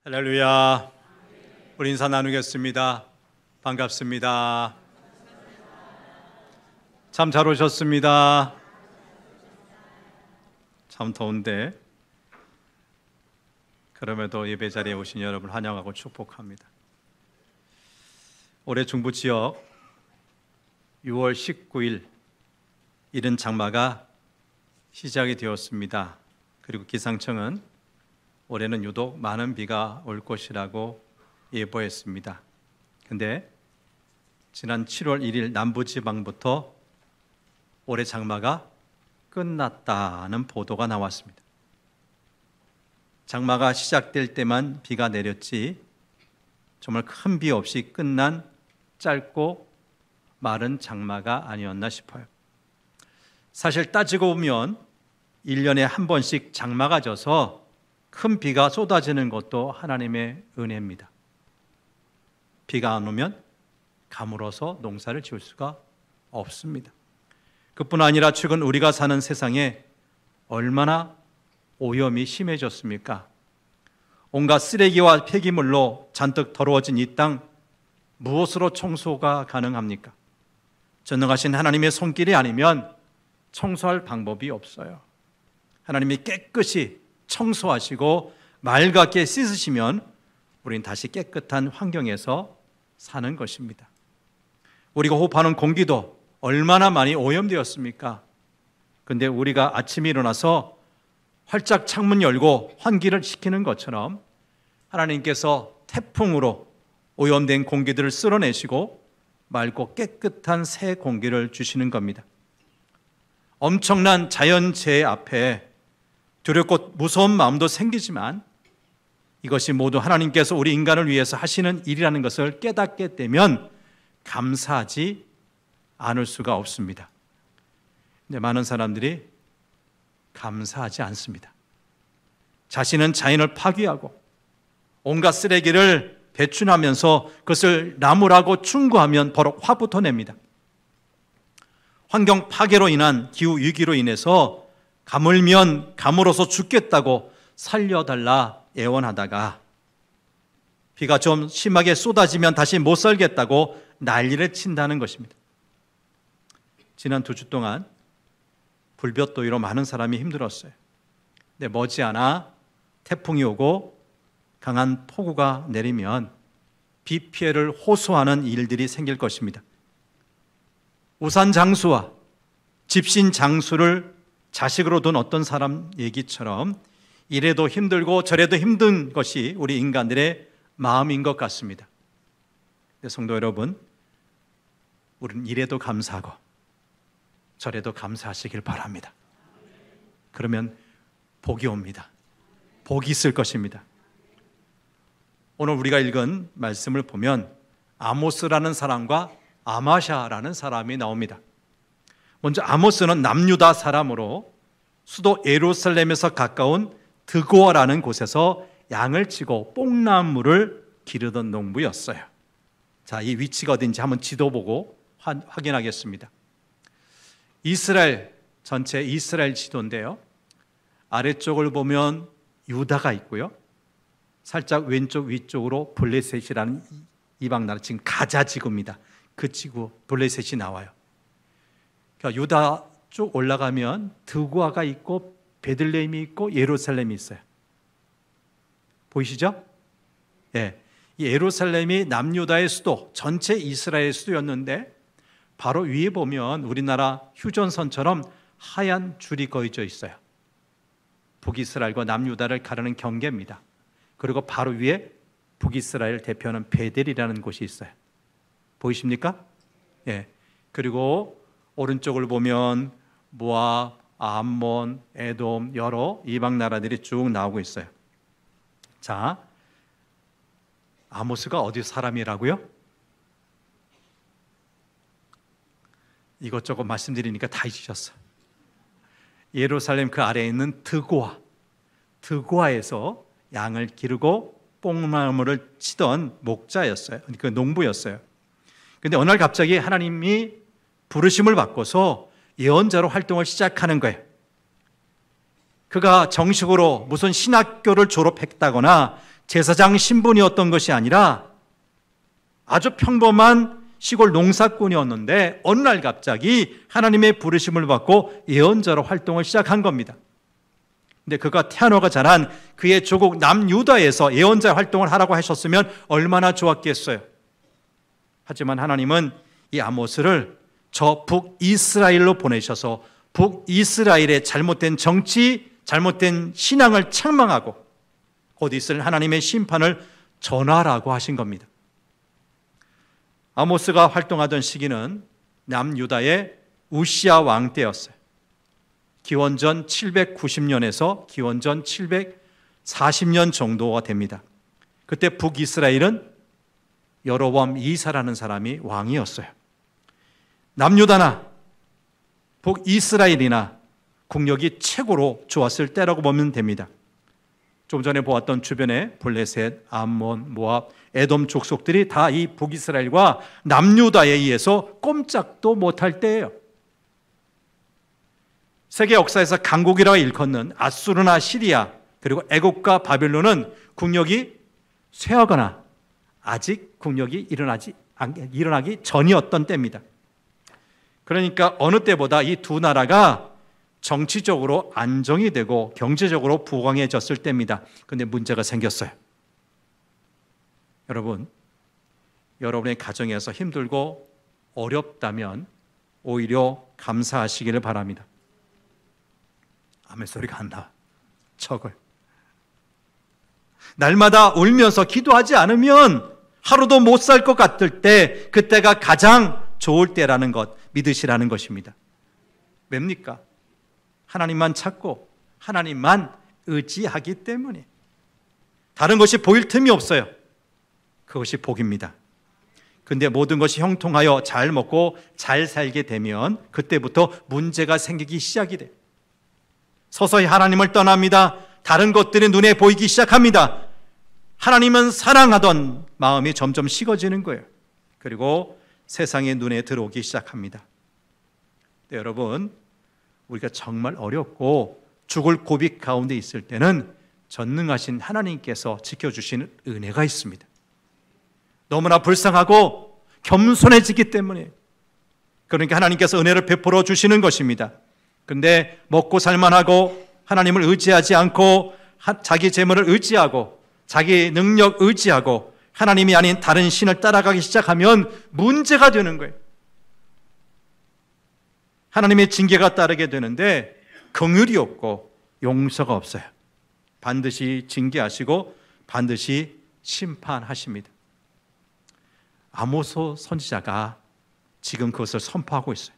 할렐루야. 우리 인사 나누겠습니다. 반갑습니다. 참 잘 오셨습니다. 참 더운데 그럼에도 예배 자리에 오신 여러분 환영하고 축복합니다. 올해 중부 지역 6월 19일 이른 장마가 시작이 되었습니다. 그리고 기상청은 올해는 유독 많은 비가 올 것이라고 예보했습니다. 근데 지난 7월 1일 남부지방부터 올해 장마가 끝났다는 보도가 나왔습니다. 장마가 시작될 때만 비가 내렸지 정말 큰 비 없이 끝난 짧고 마른 장마가 아니었나 싶어요. 사실 따지고 보면 1년에 한 번씩 장마가 져서 큰 비가 쏟아지는 것도 하나님의 은혜입니다. 비가 안 오면 가물어서 농사를 지을 수가 없습니다. 그뿐 아니라 최근 우리가 사는 세상에 얼마나 오염이 심해졌습니까? 온갖 쓰레기와 폐기물로 잔뜩 더러워진 이 땅 무엇으로 청소가 가능합니까? 전능하신 하나님의 손길이 아니면 청소할 방법이 없어요. 하나님이 깨끗이 청소하시고 맑게 씻으시면 우린 다시 깨끗한 환경에서 사는 것입니다. 우리가 호흡하는 공기도 얼마나 많이 오염되었습니까? 근데 우리가 아침에 일어나서 활짝 창문 열고 환기를 시키는 것처럼 하나님께서 태풍으로 오염된 공기들을 쓸어내시고 맑고 깨끗한 새 공기를 주시는 겁니다. 엄청난 자연재해 앞에 두렵고 무서운 마음도 생기지만 이것이 모두 하나님께서 우리 인간을 위해서 하시는 일이라는 것을 깨닫게 되면 감사하지 않을 수가 없습니다. 근데 많은 사람들이 감사하지 않습니다. 자신은 자연을 파괴하고 온갖 쓰레기를 배출하면서 그것을 나무라고 충고하면 바로 화부터 냅니다. 환경 파괴로 인한 기후 위기로 인해서 가물면 가물어서 죽겠다고 살려달라 애원하다가 비가 좀 심하게 쏟아지면 다시 못 살겠다고 난리를 친다는 것입니다. 지난 2주 동안 불볕더위로 많은 사람이 힘들었어요. 근데 머지않아 태풍이 오고 강한 폭우가 내리면 비 피해를 호소하는 일들이 생길 것입니다. 우산 장수와 집신 장수를 자식으로 둔 어떤 사람 얘기처럼 이래도 힘들고 저래도 힘든 것이 우리 인간들의 마음인 것 같습니다. 성도 여러분, 우리는 이래도 감사하고 저래도 감사하시길 바랍니다. 그러면 복이 옵니다. 복이 있을 것입니다. 오늘 우리가 읽은 말씀을 보면 아모스라는 사람과 아마샤라는 사람이 나옵니다. 먼저 아모스는 남유다 사람으로 수도 예루살렘에서 가까운 드고아라는 곳에서 양을 치고 뽕나무를 기르던 농부였어요. 자, 이 위치가 어딘지 한번 지도 보고 확인하겠습니다. 이스라엘, 전체 이스라엘 지도인데요. 아래쪽을 보면 유다가 있고요. 살짝 왼쪽 위쪽으로 블레셋이라는 이방 나라, 지금 가자 지구입니다. 그 지구 블레셋이 나와요. 그러니까 유다 쭉 올라가면 드고아가 있고 베들레헴이 있고 예루살렘이 있어요. 보이시죠? 예, 이 예루살렘이 남유다의 수도, 전체 이스라엘의 수도였는데 바로 위에 보면 우리나라 휴전선처럼 하얀 줄이 그어져 있어요. 북이스라엘과 남유다를 가르는 경계입니다. 그리고 바로 위에 북이스라엘 대표하는 베델이라는 곳이 있어요. 보이십니까? 예. 그리고 오른쪽을 보면 모압, 암몬, 에돔 여러 이방 나라들이 쭉 나오고 있어요. 자, 아모스가 어디 사람이라고요? 이것저것 말씀드리니까 다 잊으셨어. 예루살렘 그 아래에 있는 드고아에서 양을 기르고 뽕나무를 치던 목자였어요. 그 농부였어요. 근데 어느 날 갑자기 하나님이 부르심을 받고서 예언자로 활동을 시작하는 거예요. 그가 정식으로 무슨 신학교를 졸업했다거나 제사장 신분이었던 것이 아니라 아주 평범한 시골 농사꾼이었는데 어느 날 갑자기 하나님의 부르심을 받고 예언자로 활동을 시작한 겁니다. 근데 그가 태어나고 자란 그의 조국 남유다에서 예언자 활동을 하라고 하셨으면 얼마나 좋았겠어요. 하지만 하나님은 이 아모스를 저 북이스라엘로 보내셔서 북이스라엘의 잘못된 정치, 잘못된 신앙을 책망하고 곧 있을 하나님의 심판을 전하라고 하신 겁니다. 아모스가 활동하던 시기는 남유다의 우시야 왕 때였어요. 기원전 790년에서 기원전 740년 정도가 됩니다. 그때 북이스라엘은 여로보암 2세라는 사람이 왕이었어요. 남유다나 북이스라엘이나 국력이 최고로 좋았을 때라고 보면 됩니다. 좀 전에 보았던 주변의 블레셋, 암몬, 모압, 에돔 족속들이 다 이 북이스라엘과 남유다에 의해서 꼼짝도 못할 때예요. 세계 역사에서 강국이라고 일컫는 아수르나 시리아 그리고 애국과 바벨론은 국력이 쇠하거나 아직 국력이 일어나기 전이었던 때입니다. 그러니까 어느 때보다 이 두 나라가 정치적으로 안정이 되고 경제적으로 부강해졌을 때입니다. 그런데 문제가 생겼어요. 여러분, 여러분의 가정에서 힘들고 어렵다면 오히려 감사하시기를 바랍니다. 아멘 소리가 안 나. 척을. 날마다 울면서 기도하지 않으면 하루도 못 살 것 같을 때 그때가 가장 좋을 때라는 것 믿으시라는 것입니다. 왜입니까? 하나님만 찾고 하나님만 의지하기 때문에 다른 것이 보일 틈이 없어요. 그것이 복입니다. 근데 모든 것이 형통하여 잘 먹고 잘 살게 되면 그때부터 문제가 생기기 시작이 돼요. 서서히 하나님을 떠납니다. 다른 것들이 눈에 보이기 시작합니다. 하나님은 사랑하던 마음이 점점 식어지는 거예요. 그리고 세상의 눈에 들어오기 시작합니다. 네, 여러분, 우리가 정말 어렵고 죽을 고비 가운데 있을 때는 전능하신 하나님께서 지켜주시는 은혜가 있습니다. 너무나 불쌍하고 겸손해지기 때문에 그러니까 하나님께서 은혜를 베풀어 주시는 것입니다. 그런데 먹고 살만하고 하나님을 의지하지 않고 자기 재물을 의지하고 자기 능력 의지하고 하나님이 아닌 다른 신을 따라가기 시작하면 문제가 되는 거예요. 하나님의 징계가 따르게 되는데 긍휼이 없고 용서가 없어요. 반드시 징계하시고 반드시 심판하십니다. 아모스 선지자가 지금 그것을 선포하고 있어요.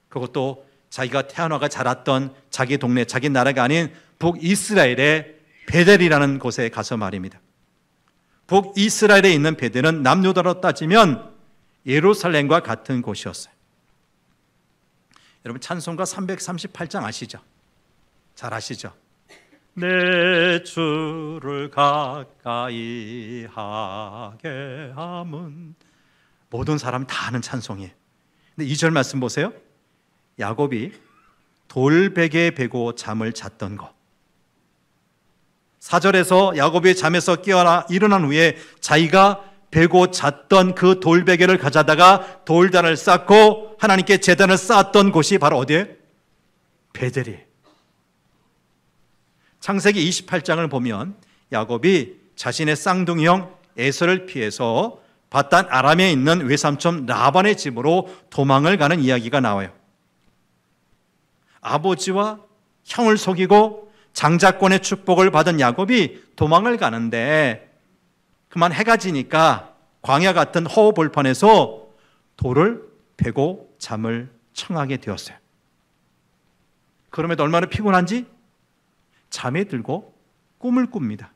그것도 자기가 태어나가 자랐던 자기 동네, 자기 나라가 아닌 북이스라엘의 베델이라는 곳에 가서 말입니다. 북이스라엘에 있는 베델은 남유다로 따지면 예루살렘과 같은 곳이었어요. 여러분 찬송가 338장 아시죠? 잘 아시죠? 내 주를 가까이 하게 함은 모든 사람 다 아는 찬송이에요. 근데 2절 말씀 보세요. 야곱이 돌베개에 베고 잠을 잤던 것. 4절에서 야곱이 잠에서 깨어나 일어난 후에 자기가 베고 잤던 그 돌베개를 가져다가 돌단을 쌓고 하나님께 제단을 쌓았던 곳이 바로 어디예요? 베델이에요. 창세기 28장을 보면 야곱이 자신의 쌍둥이 형 에서를 피해서 바단 아람에 있는 외삼촌 라반의 집으로 도망을 가는 이야기가 나와요. 아버지와 형을 속이고 장자권의 축복을 받은 야곱이 도망을 가는데 그만 해가 지니까 광야 같은 허허벌판에서 돌을 베고 잠을 청하게 되었어요. 그럼에도 얼마나 피곤한지 잠에 들고 꿈을 꿉니다.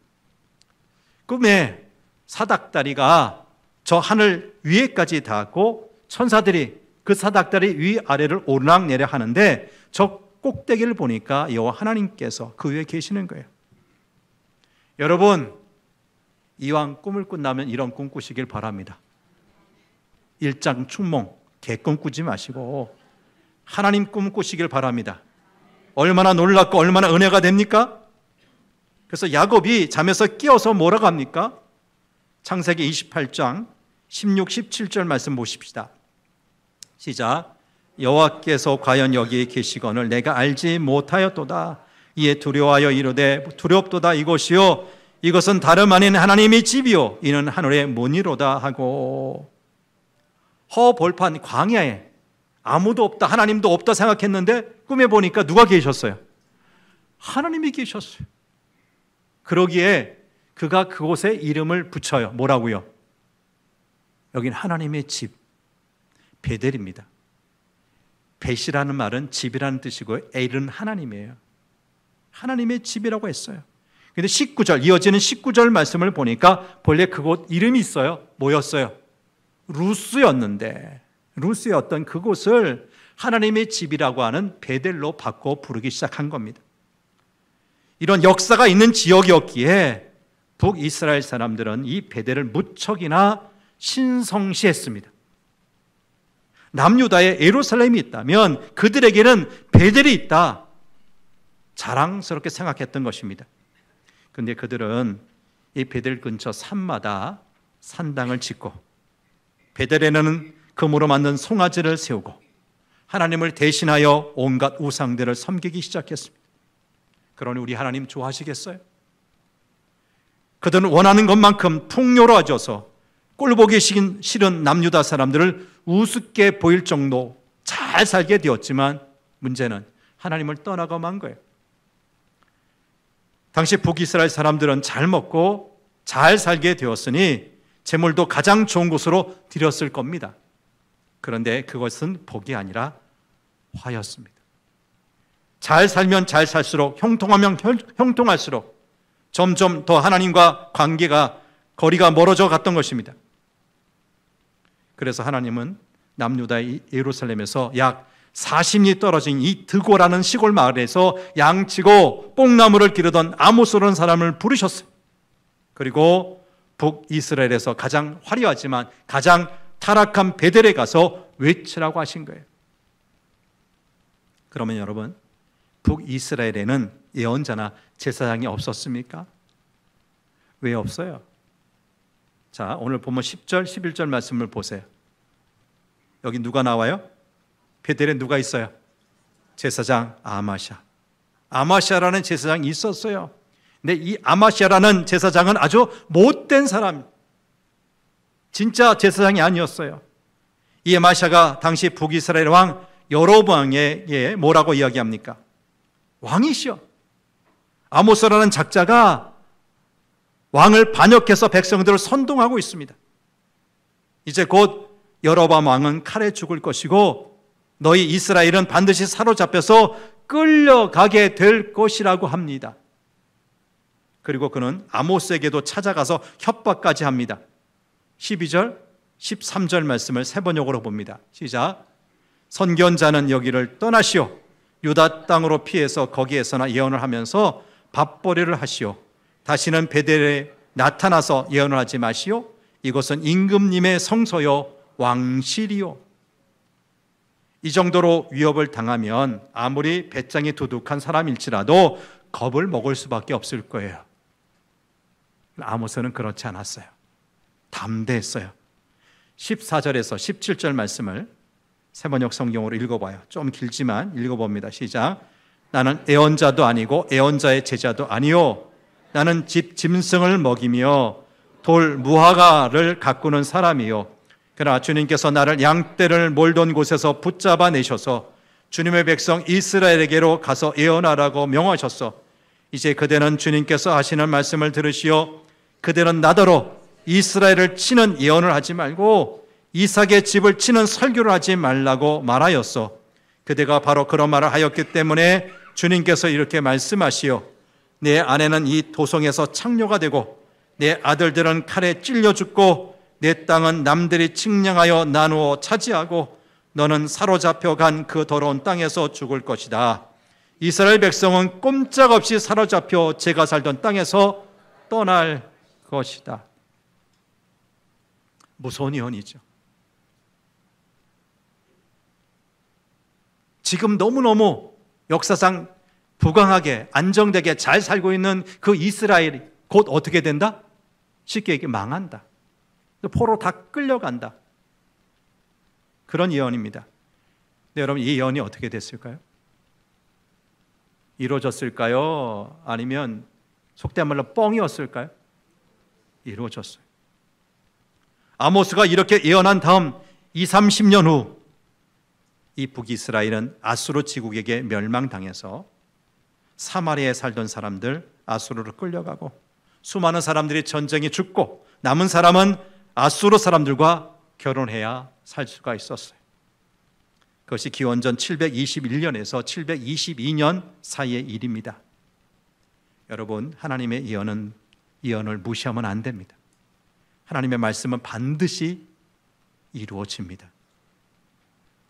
꿈에 사닥다리가 저 하늘 위에까지 닿았고 천사들이 그 사닥다리 위아래를 오르락내리락 하는데 저 꼭대기를 보니까 여호와 하나님께서 그 위에 계시는 거예요. 여러분, 이왕 꿈을 꾼다면 이런 꿈 꾸시길 바랍니다. 일장춘몽, 개꿈 꾸지 마시고 하나님 꿈 꾸시길 바랍니다. 얼마나 놀랍고 얼마나 은혜가 됩니까? 그래서 야곱이 잠에서 깨어서 뭐라고 합니까? 창세기 28장 16, 17절 말씀 보십시다. 시작. 여호와께서 과연 여기에 계시거늘 내가 알지 못하였도다. 이에 두려워하여 이르되 두렵도다. 이곳이요 이것은 다름 아닌 하나님의 집이요 이는 하늘의 문이로다 하고. 허벌판 광야에 아무도 없다, 하나님도 없다 생각했는데 꿈에 보니까 누가 계셨어요? 하나님이 계셨어요. 그러기에 그가 그곳에 이름을 붙여요. 뭐라고요? 여긴 하나님의 집, 베델입니다. 벳이라는 말은 집이라는 뜻이고 엘은 하나님이에요. 하나님의 집이라고 했어요. 그런데 19절, 이어지는 19절 말씀을 보니까 본래 그곳 이름이 있어요. 뭐였어요? 루스였는데, 루스였던 그곳을 하나님의 집이라고 하는 베델로 바꿔 부르기 시작한 겁니다. 이런 역사가 있는 지역이었기에 북이스라엘 사람들은 이 베델을 무척이나 신성시했습니다. 남유다에 예루살렘이 있다면 그들에게는 베델이 있다, 자랑스럽게 생각했던 것입니다. 그런데 그들은 이 베델 근처 산마다 산당을 짓고 베델에는 금으로 만든 송아지를 세우고 하나님을 대신하여 온갖 우상들을 섬기기 시작했습니다. 그러니 우리 하나님 좋아하시겠어요? 그들은 원하는 것만큼 풍요로워져서 꼴보기 싫은 남유다 사람들을 우습게 보일 정도 잘 살게 되었지만 문제는 하나님을 떠나고 만 거예요. 당시 북이스라엘 사람들은 잘 먹고 잘 살게 되었으니 재물도 가장 좋은 곳으로 드렸을 겁니다. 그런데 그것은 복이 아니라 화였습니다. 잘 살면 잘 살수록, 형통하면 형통할수록 점점 더 하나님과 거리가 멀어져 갔던 것입니다. 그래서 하나님은 남유다의 예루살렘에서 약 40리 떨어진 이 드고라는 시골 마을에서 양치고 뽕나무를 기르던 아모스라는 사람을 부르셨어요. 그리고 북이스라엘에서 가장 화려하지만 가장 타락한 베델에 가서 외치라고 하신 거예요. 그러면 여러분, 북이스라엘에는 예언자나 제사장이 없었습니까? 왜 없어요? 자, 오늘 보면 10절, 11절 말씀을 보세요. 여기 누가 나와요? 베델에 누가 있어요? 제사장 아마샤. 아마샤라는 제사장이 있었어요. 근데 이 아마샤라는 제사장은 아주 못된 사람, 진짜 제사장이 아니었어요. 이 아마샤가 당시 북이스라엘 왕 여로보암에게 뭐라고 이야기합니까? 왕이시여. 아모스라는 작자가 왕을 반역해서 백성들을 선동하고 있습니다. 이제 곧 여로보암 왕은 칼에 죽을 것이고 너희 이스라엘은 반드시 사로잡혀서 끌려가게 될 것이라고 합니다. 그리고 그는 아모스에게도 찾아가서 협박까지 합니다. 12절, 13절 말씀을 세 번역으로 봅니다. 시작. 선견자는 여기를 떠나시오. 유다 땅으로 피해서 거기에서나 예언을 하면서 밥벌이를 하시오. 다시는 베델에 나타나서 예언을 하지 마시오. 이것은 임금님의 성소요 왕실이요. 이 정도로 위협을 당하면 아무리 배짱이 두둑한 사람일지라도 겁을 먹을 수밖에 없을 거예요. 아모스는 그렇지 않았어요. 담대했어요. 14절에서 17절 말씀을 세번역 성경으로 읽어봐요. 좀 길지만 읽어봅니다. 시작. 나는 애언자도 아니고 애언자의 제자도 아니요, 나는 짐승을 먹이며 돌 무화과를 가꾸는 사람이요, 그러나 주님께서 나를 양떼를 몰던 곳에서 붙잡아 내셔서 주님의 백성 이스라엘에게로 가서 예언하라고 명하셨어. 이제 그대는 주님께서 하시는 말씀을 들으시오. 그대는 나더러 이스라엘을 치는 예언을 하지 말고 이삭의 집을 치는 설교를 하지 말라고 말하였어. 그대가 바로 그런 말을 하였기 때문에 주님께서 이렇게 말씀하시오. 내 아내는 이 도성에서 창녀가 되고 내 아들들은 칼에 찔려 죽고 내 땅은 남들이 측량하여 나누어 차지하고 너는 사로잡혀 간 그 더러운 땅에서 죽을 것이다. 이스라엘 백성은 꼼짝없이 사로잡혀 제가 살던 땅에서 떠날 것이다. 무서운 예언이죠. 지금 너무너무 역사상 부강하게 안정되게 잘 살고 있는 그 이스라엘이 곧 어떻게 된다? 쉽게 얘기해 망한다. 포로 다 끌려간다. 그런 예언입니다. 근데 여러분, 이 예언이 어떻게 됐을까요? 이루어졌을까요? 아니면 속된 말로 뻥이었을까요? 이루어졌어요. 아모스가 이렇게 예언한 다음 20-30년 후 이 북이스라엘은 아수르 제국에게 멸망당해서 사마리아에 살던 사람들 아수르로 끌려가고 수많은 사람들이 전쟁에 죽고 남은 사람은 아수르 사람들과 결혼해야 살 수가 있었어요. 그것이 기원전 721년에서 722년 사이의 일입니다. 여러분, 하나님의 예언을 무시하면 안 됩니다. 하나님의 말씀은 반드시 이루어집니다.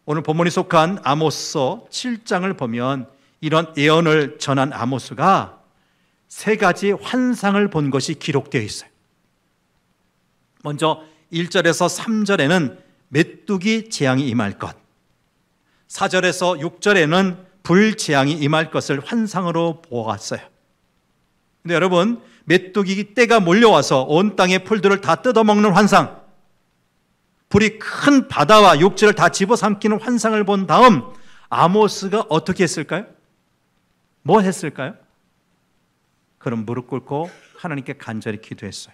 오늘 본문이 속한 아모스서 7장을 보면 이런 예언을 전한 아모스가 세 가지 환상을 본 것이 기록되어 있어요. 먼저 1절에서 3절에는 메뚜기 재앙이 임할 것, 4절에서 6절에는 불재앙이 임할 것을 환상으로 보았어요. 근데 여러분, 메뚜기 떼가 몰려와서 온 땅의 풀들을 다 뜯어먹는 환상, 불이 큰 바다와 육지를 다 집어삼키는 환상을 본 다음 아모스가 어떻게 했을까요? 뭐 했을까요? 그럼 무릎 꿇고 하나님께 간절히 기도했어요.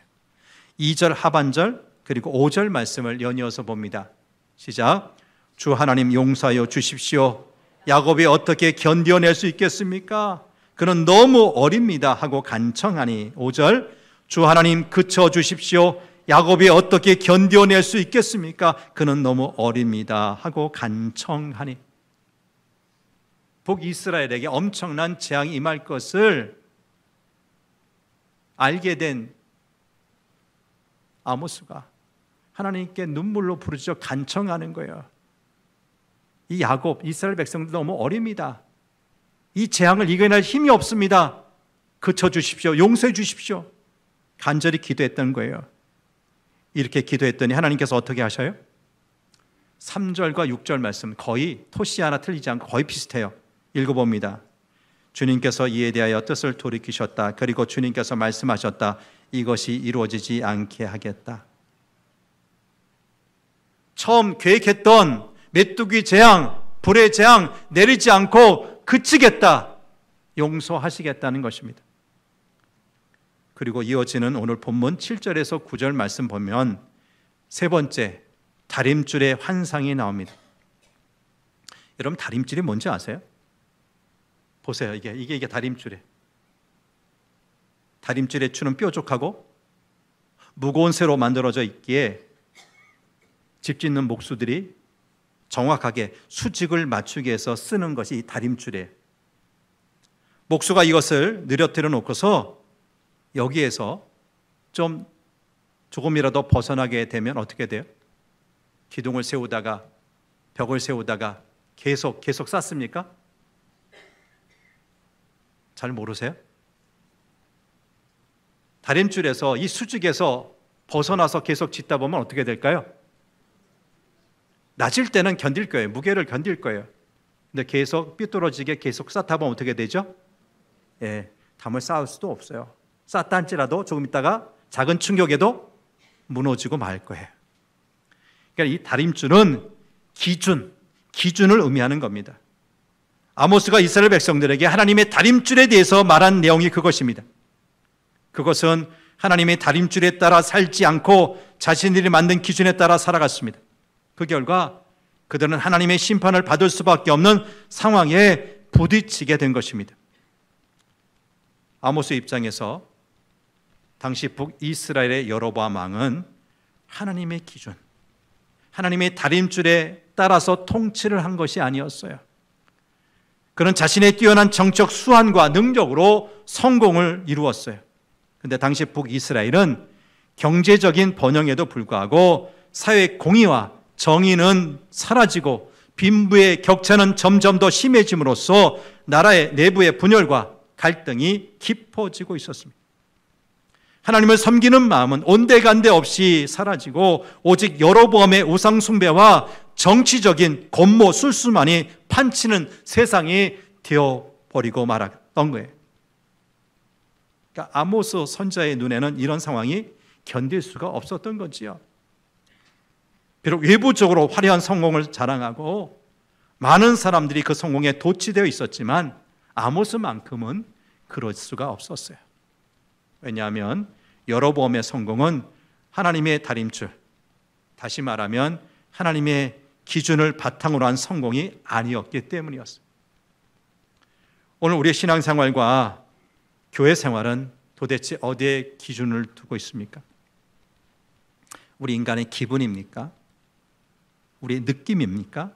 2절 하반절 그리고 5절 말씀을 연이어서 봅니다. 시작. 주 하나님 용서하여 주십시오. 야곱이 어떻게 견뎌낼 수 있겠습니까? 그는 너무 어립니다 하고 간청하니 5절 주 하나님 그쳐 주십시오. 야곱이 어떻게 견뎌낼 수 있겠습니까? 그는 너무 어립니다 하고 간청하니 북이스라엘에게 엄청난 재앙이 임할 것을 알게 된 아모스가 하나님께 눈물로 부르짖어 간청하는 거예요. 이 야곱, 이스라엘 백성들 너무 어립니다. 이 재앙을 이겨낼 힘이 없습니다. 그쳐주십시오. 용서해 주십시오. 간절히 기도했던 거예요. 이렇게 기도했더니 하나님께서 어떻게 하셔요? 3절과 6절 말씀 거의 토시 하나 틀리지 않고 거의 비슷해요. 읽어봅니다. 주님께서 이에 대하여 뜻을 돌이키셨다. 그리고 주님께서 말씀하셨다. 이것이 이루어지지 않게 하겠다. 처음 계획했던 메뚜기 재앙, 불의 재앙 내리지 않고 그치겠다. 용서하시겠다는 것입니다. 그리고 이어지는 오늘 본문 7절에서 9절 말씀 보면 세 번째 다림줄의 환상이 나옵니다. 여러분, 다림줄이 뭔지 아세요? 보세요. 이게 다림줄이에요. 다림줄에 추는 뾰족하고 무거운 쇠로 만들어져 있기에 집 짓는 목수들이 정확하게 수직을 맞추기 위해서 쓰는 것이 이 다림줄이에요. 목수가 이것을 늘어뜨려 놓고서 여기에서 조금이라도 벗어나게 되면 어떻게 돼요? 기둥을 세우다가 벽을 세우다가 계속 쌓습니까? 잘 모르세요? 다림줄에서 이 수직에서 벗어나서 계속 짓다 보면 어떻게 될까요? 낮을 때는 견딜 거예요. 무게를 견딜 거예요. 근데 계속 삐뚤어지게 계속 쌓다 보면 어떻게 되죠? 담을 쌓을 수도 없어요. 쌓다 할지라도 조금 있다가 작은 충격에도 무너지고 말 거예요. 그러니까 이 다림줄은 기준을 의미하는 겁니다. 아모스가 이스라엘 백성들에게 하나님의 다림줄에 대해서 말한 내용이 그것입니다. 그것은 하나님의 다림줄에 따라 살지 않고 자신들이 만든 기준에 따라 살아갔습니다. 그 결과 그들은 하나님의 심판을 받을 수밖에 없는 상황에 부딪히게 된 것입니다. 아모스 입장에서 당시 북이스라엘의 여로보암 왕은 하나님의 기준, 하나님의 다림줄에 따라서 통치를 한 것이 아니었어요. 그는 자신의 뛰어난 정적 수완과 능력으로 성공을 이루었어요. 그런데 당시 북이스라엘은 경제적인 번영에도 불구하고 사회 공의와 정의는 사라지고 빈부의 격차는 점점 더 심해짐으로써 나라의 내부의 분열과 갈등이 깊어지고 있었습니다. 하나님을 섬기는 마음은 온데간데 없이 사라지고 오직 여로보암의 우상 숭배와 정치적인 권모 술수만이 판치는 세상이 되어버리고 없었던 거예요. 그러니까 아모스 선지자의 눈에는 이런 상황이 견딜 수가 없었던 거지요. 비록 외부적으로 화려한 성공을 자랑하고 많은 사람들이 그 성공에 도취되어 있었지만 아모스만큼은 그럴 수가 없었어요. 왜냐하면 여로보암의 성공은 하나님의 다림줄, 다시 말하면 하나님의 기준을 바탕으로 한 성공이 아니었기 때문이었어요. 오늘 우리의 신앙생활과 교회 생활은 도대체 어디에 기준을 두고 있습니까? 우리 인간의 기분입니까? 우리의 느낌입니까?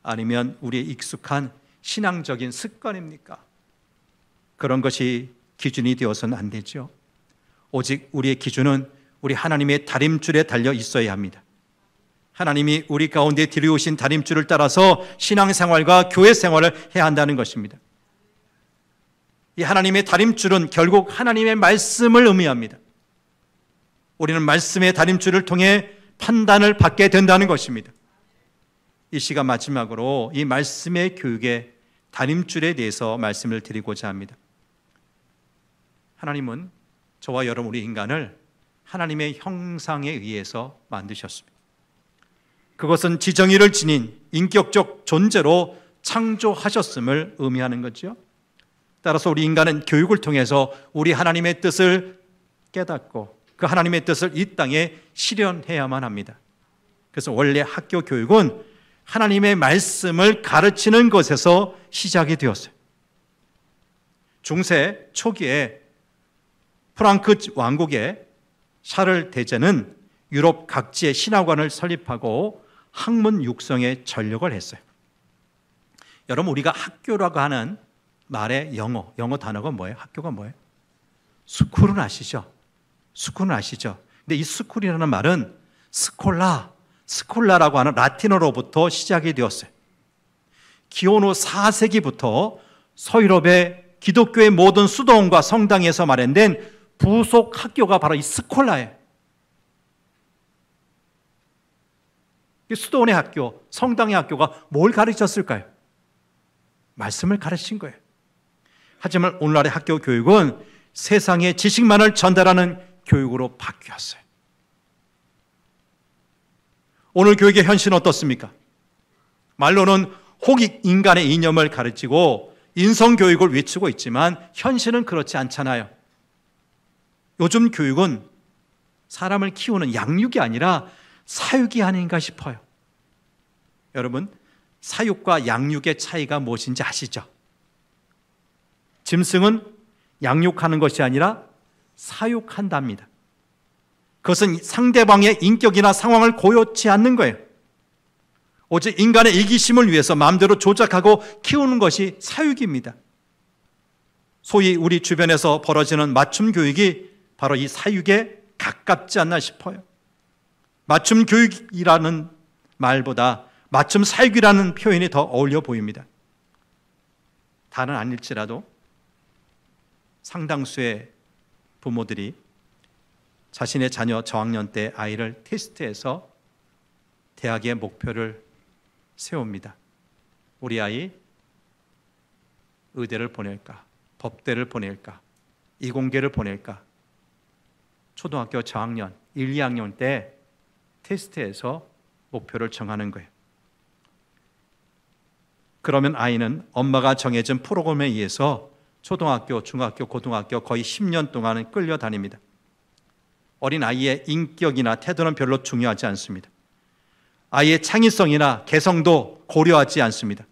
아니면 우리의 익숙한 신앙적인 습관입니까? 그런 것이 기준이 되어서는 안 되죠. 오직 우리의 기준은 우리 하나님의 다림줄에 달려 있어야 합니다. 하나님이 우리 가운데 들여오신 다림줄을 따라서 신앙생활과 교회 생활을 해야 한다는 것입니다. 이 하나님의 다림줄은 결국 하나님의 말씀을 의미합니다. 우리는 말씀의 다림줄을 통해 판단을 받게 된다는 것입니다. 이 시간 마지막으로 이 말씀의 교육의 다림줄에 대해서 말씀을 드리고자 합니다. 하나님은 저와 여러분 우리 인간을 하나님의 형상에 의해서 만드셨습니다. 그것은 지정의를 지닌 인격적 존재로 창조하셨음을 의미하는 거죠. 따라서 우리 인간은 교육을 통해서 우리 하나님의 뜻을 깨닫고 그 하나님의 뜻을 이 땅에 실현해야만 합니다. 그래서 원래 학교 교육은 하나님의 말씀을 가르치는 것에서 시작이 되었어요. 중세 초기에 프랑크 왕국의 샤를 대제는 유럽 각지의 신학원을 설립하고 학문 육성에 전력을 했어요. 여러분, 우리가 학교라고 하는 말의 영어 단어가 뭐예요? 학교가 뭐예요? 스쿨은 아시죠? 스쿨은 아시죠? 근데 이 스쿨이라는 말은 스콜라라고 하는 라틴어로부터 시작이 되었어요. 기원 후 4세기부터 서유럽의 기독교의 모든 수도원과 성당에서 마련된 부속 학교가 바로 이 스콜라예요. 수도원의 학교, 성당의 학교가 뭘 가르쳤을까요? 말씀을 가르친 거예요. 하지만 오늘날의 학교 교육은 세상의 지식만을 전달하는 교육으로 바뀌었어요. 오늘 교육의 현실은 어떻습니까? 말로는 혹 인간의 이념을 가르치고 인성교육을 외치고 있지만 현실은 그렇지 않잖아요. 요즘 교육은 사람을 키우는 양육이 아니라 사육이 아닌가 싶어요. 여러분, 사육과 양육의 차이가 무엇인지 아시죠? 짐승은 양육하는 것이 아니라 사육한답니다. 그것은 상대방의 인격이나 상황을 고려치 않는 거예요. 오직 인간의 이기심을 위해서 마음대로 조작하고 키우는 것이 사육입니다. 소위 우리 주변에서 벌어지는 맞춤 교육이 바로 이 사육에 가깝지 않나 싶어요. 맞춤 교육이라는 말보다 맞춤 사육이라는 표현이 더 어울려 보입니다. 다는 아닐지라도 상당수의 부모들이 자신의 자녀 저학년 때 아이를 테스트해서 대학의 목표를 세웁니다. 우리 아이 의대를 보낼까? 법대를 보낼까? 이공계를 보낼까? 초등학교 저학년 1, 2학년 때 테스트해서 목표를 정하는 거예요. 그러면 아이는 엄마가 정해진 프로그램에 의해서 초등학교, 중학교, 고등학교 거의 10년 동안은 끌려다닙니다. 어린 아이의 인격이나 태도는 별로 중요하지 않습니다. 아이의 창의성이나 개성도 고려하지 않습니다.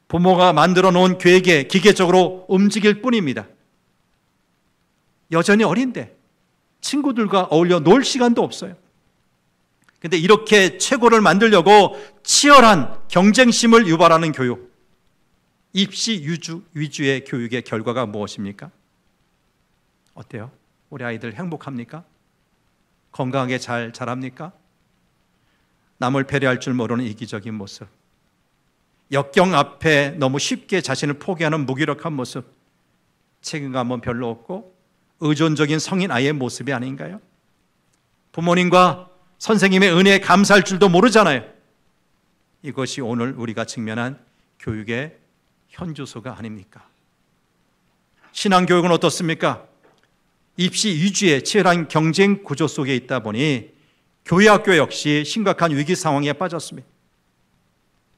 부모가 만들어 놓은 계획에 기계적으로 움직일 뿐입니다. 여전히 어린데 친구들과 어울려 놀 시간도 없어요. 근데 이렇게 최고를 만들려고 치열한 경쟁심을 유발하는 교육, 입시 위주의 교육의 결과가 무엇입니까? 어때요? 우리 아이들 행복합니까? 건강하게 잘 자랍니까? 남을 배려할 줄 모르는 이기적인 모습, 역경 앞에 너무 쉽게 자신을 포기하는 무기력한 모습, 책임감은 별로 없고 의존적인 성인 아이의 모습이 아닌가요? 부모님과 선생님의 은혜에 감사할 줄도 모르잖아요. 이것이 오늘 우리가 직면한 교육의 현주소가 아닙니까? 신앙교육은 어떻습니까? 입시 위주의 치열한 경쟁 구조 속에 있다 보니 교회 학교 역시 심각한 위기 상황에 빠졌습니다.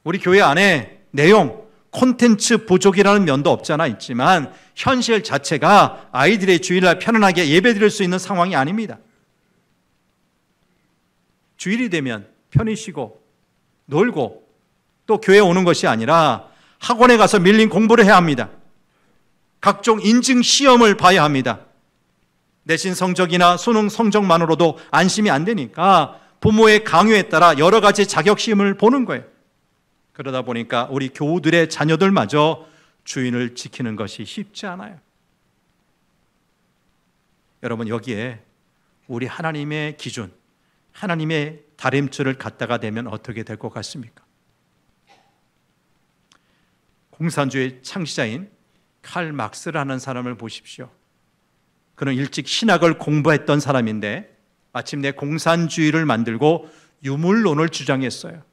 우리 교회 안에 내용, 콘텐츠 부족이라는 면도 없잖아 있지만 현실 자체가 아이들의 주일날 편안하게 예배드릴 수 있는 상황이 아닙니다. 주일이 되면 편히 쉬고 놀고 또 교회에 오는 것이 아니라 학원에 가서 밀린 공부를 해야 합니다. 각종 인증 시험을 봐야 합니다. 내신 성적이나 수능 성적만으로도 안심이 안 되니까 부모의 강요에 따라 여러 가지 자격 시험을 보는 거예요. 그러다 보니까 우리 교우들의 자녀들마저 주인을 지키는 것이 쉽지 않아요. 여러분, 여기에 우리 하나님의 기준, 하나님의 다림줄을 갖다가 대면 어떻게 될 것 같습니까? 공산주의 창시자인 칼 막스라는 사람을 보십시오. 그는 일찍 신학을 공부했던 사람인데 마침내 공산주의를 만들고 유물론을 주장했어요.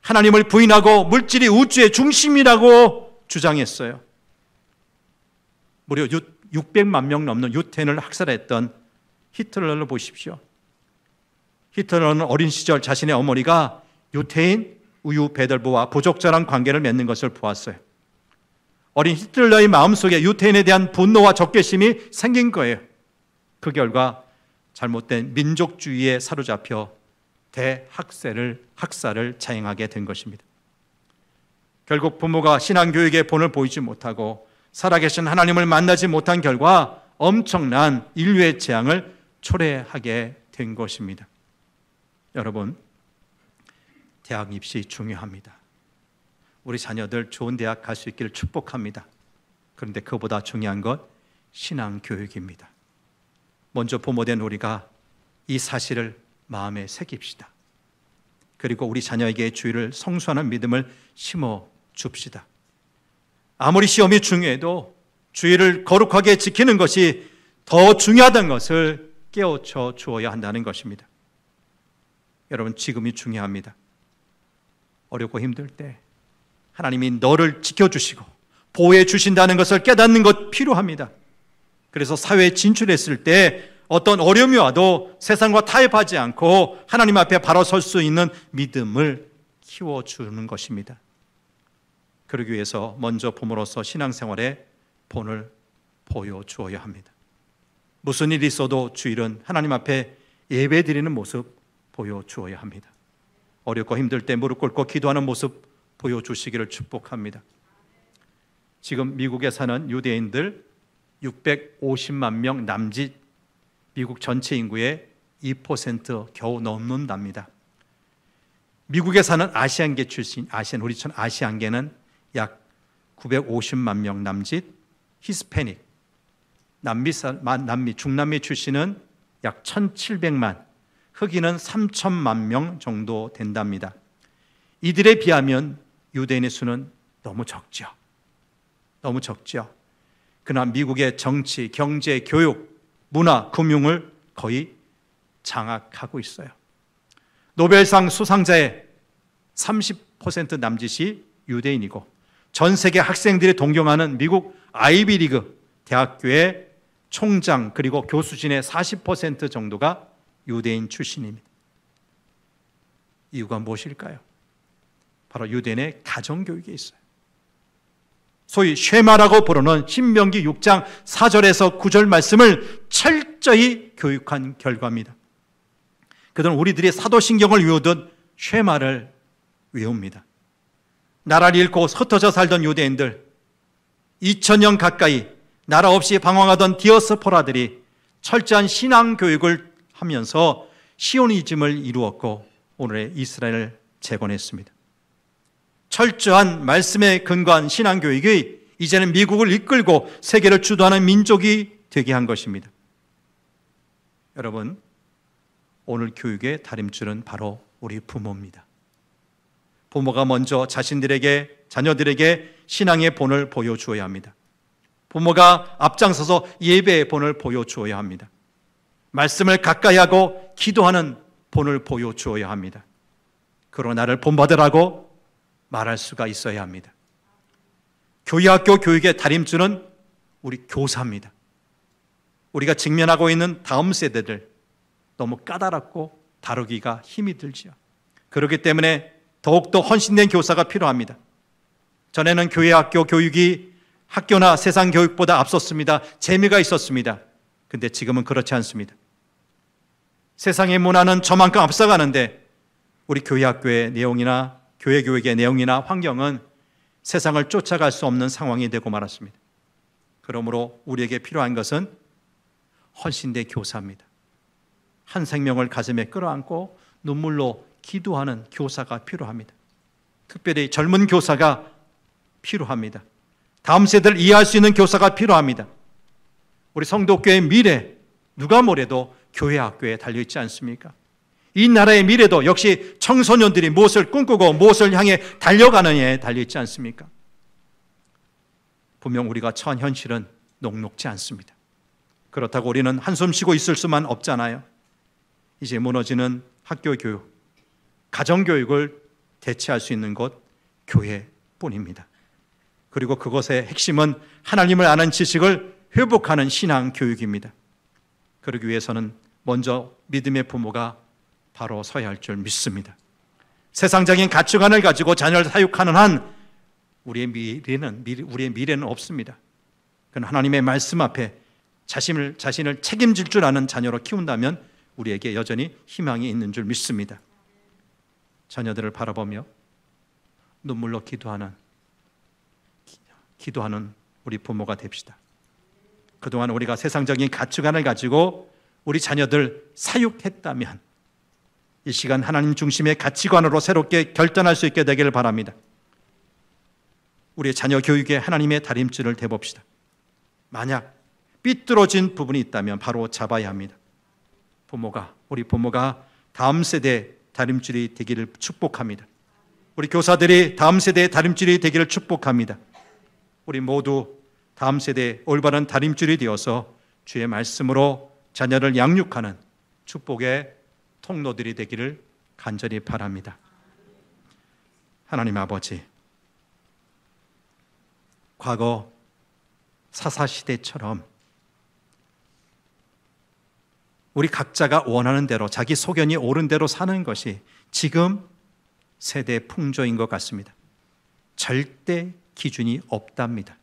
하나님을 부인하고 물질이 우주의 중심이라고 주장했어요. 무려 600만 명 넘는 유태인을 학살했던 히틀러를 보십시오. 히틀러는 어린 시절 자신의 어머니가 유태인 우유 배달부와 부적절한 관계를 맺는 것을 보았어요. 어린 히틀러의 마음속에 유태인에 대한 분노와 적개심이 생긴 거예요. 그 결과 잘못된 민족주의에 사로잡혀 학살을 자행하게 된 것입니다. 결국 부모가 신앙교육의 본을 보이지 못하고 살아계신 하나님을 만나지 못한 결과 엄청난 인류의 재앙을 초래하게 된 것입니다. 여러분, 대학 입시 중요합니다. 우리 자녀들 좋은 대학 갈 수 있기를 축복합니다. 그런데 그보다 중요한 것 신앙교육입니다. 먼저 부모된 우리가 이 사실을 마음에 새깁시다. 그리고 우리 자녀에게 주의를 성수하는 믿음을 심어 줍시다. 아무리 시험이 중요해도 주의를 거룩하게 지키는 것이 더 중요하다는 것을 깨우쳐 주어야 한다는 것입니다. 여러분, 지금이 중요합니다. 어렵고 힘들 때 하나님이 너를 지켜주시고 보호해 주신다는 것을 깨닫는 것 필요합니다. 그래서 사회에 진출했을 때 어떤 어려움이 와도 세상과 타협하지 않고 하나님 앞에 바로 설 수 있는 믿음을 키워주는 것입니다. 그러기 위해서 먼저 부모로서 신앙생활에 본을 보여주어야 합니다. 무슨 일이 있어도 주일은 하나님 앞에 예배드리는 모습 보여주어야 합니다. 어렵고 힘들 때 무릎 꿇고 기도하는 모습 보여주시기를 축복합니다. 지금 미국에 사는 유대인들 650만 명 남짓, 미국 전체 인구의 2% 겨우 넘는답니다. 미국에 사는 아시안계 출신, 우리처럼 아시안계는 약 950만 명 남짓, 히스패닉, 중남미 출신은 약 1,700만, 흑인은 3천만 명 정도 된답니다. 이들에 비하면 유대인의 수는 너무 적죠. 너무 적죠. 그러나 미국의 정치, 경제, 교육, 문화, 금융을 거의 장악하고 있어요. 노벨상 수상자의 30% 남짓이 유대인이고 전 세계 학생들이 동경하는 미국 아이비리그 대학교의 총장 그리고 교수진의 40% 정도가 유대인 출신입니다. 이유가 무엇일까요? 바로 유대인의 가정교육에 있어요. 소위 쉐마라고 부르는 신명기 6장 4절에서 9절 말씀을 철저히 교육한 결과입니다. 그들은 우리들이 사도신경을 외우듯 쉐마를 외웁니다. 나라를 잃고 흩어져 살던 유대인들, 2000년 가까이 나라 없이 방황하던 디어스포라들이 철저한 신앙교육을 하면서 시오니즘을 이루었고 오늘의 이스라엘을 재건했습니다. 철저한 말씀에 근거한 신앙교육이 이제는 미국을 이끌고 세계를 주도하는 민족이 되게 한 것입니다. 여러분, 오늘 교육의 다림줄은 바로 우리 부모입니다. 부모가 먼저 자녀들에게 신앙의 본을 보여주어야 합니다. 부모가 앞장서서 예배의 본을 보여주어야 합니다. 말씀을 가까이 하고 기도하는 본을 보여주어야 합니다. 그러나 나를 본받으라고 말할 수가 있어야 합니다. 교회 학교 교육의 다림줄은 우리 교사입니다. 우리가 직면하고 있는 다음 세대들 너무 까다롭고 다루기가 힘이 들지요. 그렇기 때문에 더욱더 헌신된 교사가 필요합니다. 전에는 교회 학교 교육이 학교나 세상 교육보다 앞섰습니다. 재미가 있었습니다. 근데 지금은 그렇지 않습니다. 세상의 문화는 저만큼 앞서가는데 우리 교회 학교의 내용이나 교회 교육의 내용이나 환경은 세상을 쫓아갈 수 없는 상황이 되고 말았습니다. 그러므로 우리에게 필요한 것은 헌신된 교사입니다. 한 생명을 가슴에 끌어안고 눈물로 기도하는 교사가 필요합니다. 특별히 젊은 교사가 필요합니다. 다음 세대를 이해할 수 있는 교사가 필요합니다. 우리 성도교회의 미래, 누가 뭐래도 교회 학교에 달려있지 않습니까? 이 나라의 미래도 역시 청소년들이 무엇을 꿈꾸고 무엇을 향해 달려가느냐에 달려있지 않습니까? 분명 우리가 처한 현실은 녹록지 않습니다. 그렇다고 우리는 한숨 쉬고 있을 수만 없잖아요. 이제 무너지는 학교 교육, 가정 교육을 대체할 수 있는 곳 교회뿐입니다. 그리고 그것의 핵심은 하나님을 아는 지식을 회복하는 신앙 교육입니다. 그러기 위해서는 먼저 믿음의 부모가 바로 서야 할 줄 믿습니다. 세상적인 가치관을 가지고 자녀를 사육하는 한 우리의 미래는 없습니다. 그건 하나님의 말씀 앞에 자신을 책임질 줄 아는 자녀로 키운다면 우리에게 여전히 희망이 있는 줄 믿습니다. 자녀들을 바라보며 눈물로 기도하는 우리 부모가 됩시다. 그동안 우리가 세상적인 가치관을 가지고 우리 자녀들 사육했다면 이 시간 하나님 중심의 가치관으로 새롭게 결단할 수 있게 되기를 바랍니다. 우리의 자녀 교육에 하나님의 다림질을 대봅시다. 만약 삐뚤어진 부분이 있다면 바로 잡아야 합니다. 우리 부모가 다음 세대의 다림질이 되기를 축복합니다. 우리 교사들이 다음 세대의 다림질이 되기를 축복합니다. 우리 모두 다음 세대의 올바른 다림질이 되어서 주의 말씀으로 자녀를 양육하는 축복의 통로들이 되기를 간절히 바랍니다. 하나님 아버지, 과거 사사시대처럼 우리 각자가 원하는 대로 자기 소견이 옳은 대로 사는 것이 지금 세대의 풍조인 것 같습니다. 절대 기준이 없답니다.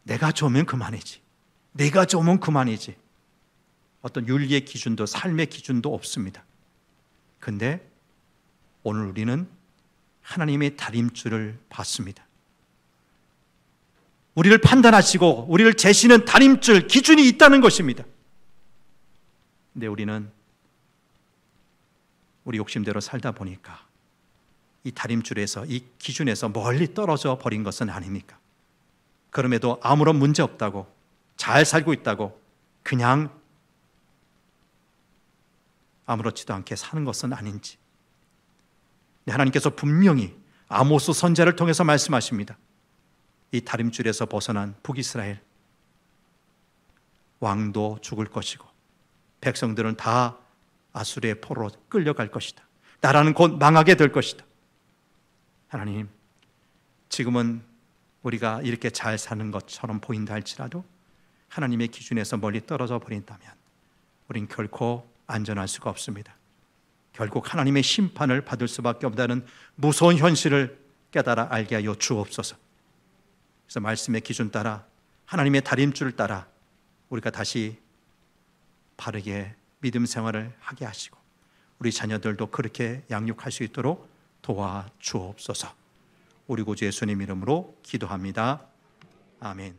내가 좋으면 그만이지. 내가 좋으면 그만이지. 어떤 윤리의 기준도 삶의 기준도 없습니다. 근데 오늘 우리는 하나님의 다림줄을 받습니다. 우리를 판단하시고 우리를 재시는 다림줄, 기준이 있다는 것입니다. 근데 우리는 우리 욕심대로 살다 보니까 이 다림줄에서, 이 기준에서 멀리 떨어져 버린 것은 아닙니까? 그럼에도 아무런 문제 없다고, 잘 살고 있다고 그냥 아무렇지도 않게 사는 것은 아닌지. 하나님께서 분명히 아모스 선지자를 통해서 말씀하십니다. 이 다림줄에서 벗어난 북이스라엘, 왕도 죽을 것이고 백성들은 다 아수르의 포로로 끌려갈 것이다. 나라는 곧 망하게 될 것이다. 하나님, 지금은 우리가 이렇게 잘 사는 것처럼 보인다 할지라도 하나님의 기준에서 멀리 떨어져 버린다면 우린 결코 안전할 수가 없습니다. 결국 하나님의 심판을 받을 수밖에 없다는 무서운 현실을 깨달아 알게 하여 주옵소서. 그래서 말씀의 기준 따라, 하나님의 다림줄을 따라 우리가 다시 바르게 믿음 생활을 하게 하시고 우리 자녀들도 그렇게 양육할 수 있도록 도와주옵소서. 우리 구주 예수님 이름으로 기도합니다. 아멘.